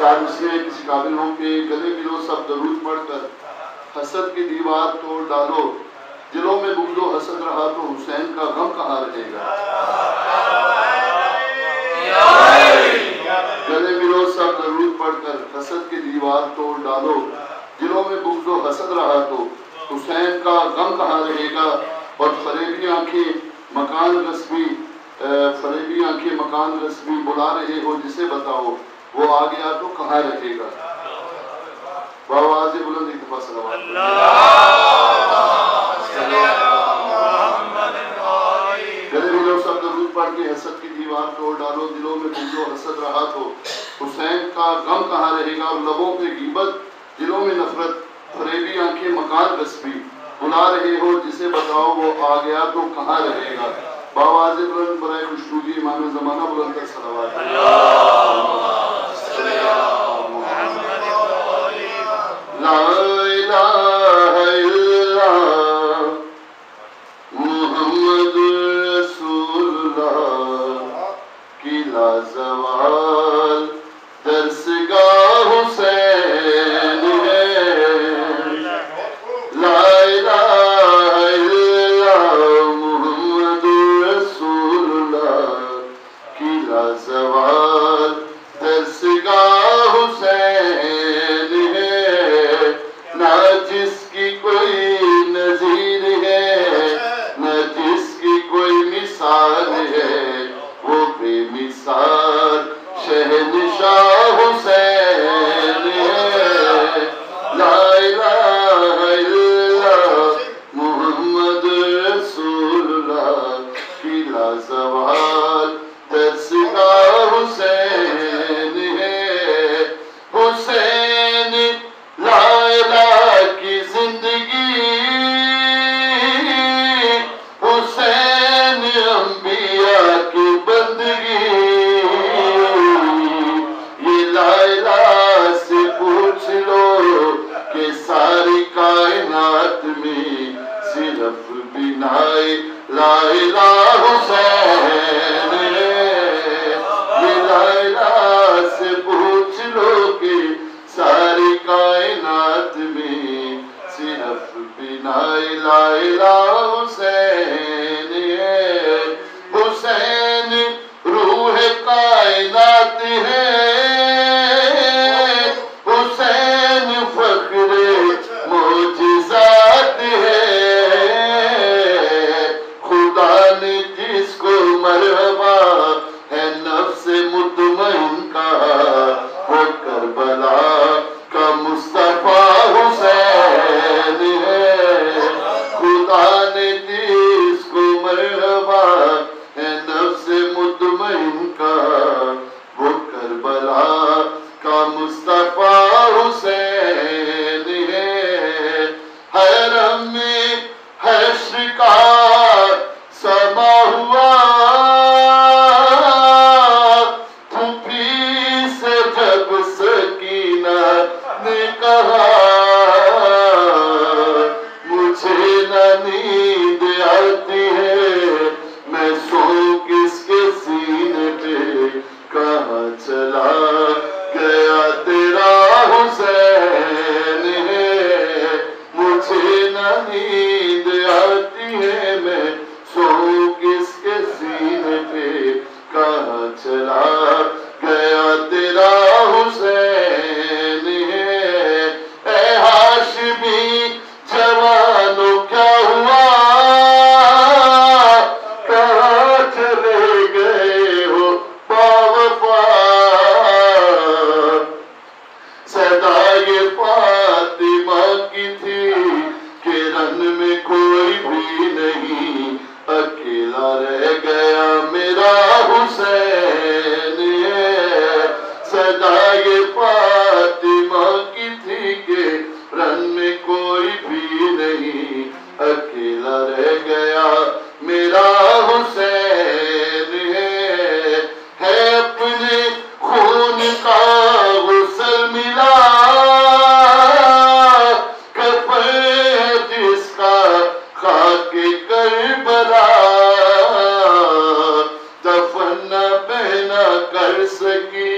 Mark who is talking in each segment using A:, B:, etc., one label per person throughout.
A: چار مصرعیں کسی قابل ہوں کہ گلے ملو سب درود پڑھ کر حسد کی دیوار توڑ ڈالو، دلوں میں بغض و حسد رہا تو حسین کا غم کہاں رہے گا؟ گلے ملو سب درود پڑھ کر حسد کی دیوار توڑ ڈالو، دلوں میں بغض و حسد رہا تو حسین کا غم کہاں رہے گا؟ اور فریبی آنکھیں مکان غصبی بلا رہے ہو جسے بتاؤ وہ آ گیا تو کہاں رہے گا؟ بآواز بلند ایک دفعہ صلوات گلے ملو سب درود پڑھ کے حسد کی دیوار توڑ ڈالو، دلوں میں بغض و حسد رہا تو حسین کا غم کہاں رہے گا؟ اور لبوں پہ غیبت دلوں میں نفرت، فریبی آنکھیں مکان غصبی بلا رہے ہو جسے بتاؤ وہ آ گیا تو کہاں رہے گا؟ بآواز بلند برائے خوشنودی امام زمانہ بلند کر صلوات لا الہ الا محمد رسول اللہ کی لازوال درسگاہ حسین ہے، لا الہ الا محمد رسول اللہ کی لازوال درسگاہ حسین ہے، نہ جس کی کوئی نظیر ہے نہ جس کی کوئی مثال ہے، وہ بے مثال شہنشاہ حسین ہے، لا الہ الا محمد رسول اللہ کی لازوال درسگاہ حسین ہے، حسین لا الہ کی زندگی، حسین انبیاء کی بندگی، یہ لا الہ سے پوچھ لو کہ ساری کائنات میں صرف بنائے لا الہ حسین ہے، یہ لا الہ سے پوچھ لو کہ ساری کائنات میں صرف بنائے لا الہ حسین ہے، حسین روح کائنات ہے، حسین فخر معجزات ہے، خدا نے جس کو مرحبا ہے نفس مطمئن کہا، وہ کربلا کا مصطفیٰ حسین ہے، خدا نے جس کو مرحبا ہے نفس مطمئن کہا، وہ کربلا کا مصطفیٰ حسین ہے، حرم میں حشر کا سما ہوا، پھوپھی سے جب سکینہ نے کہا مجھے نہ نیند آتی ہے، میں سوؤں کس کے سینے پہ، کہاں چلا گیا تیرا حسین ہے، مجھے نہ نیند آتی ہے، میں سوؤں کس کے سینے پہ، کہاں چلا گیا تیرا حسین ہے، اے ہاشمی جوانو کیا ہوا، کہاں چلے گئے ہو باوفا، صدا یہ فاطمہ کی تھی کہ رن میں کوئی بھی نہیں، اکیلا رہ گیا میرا حسین ہے، صدا یہ فاطمہ کی تھی کہ رن میں کوئی بھی نہیں، اکیلا رہ گیا میرا حسین ہے اپنے خون کا غسل ملا، کفن جس کا خاک کربلا، دفن نہ پہنا کر سکی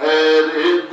A: ہے رد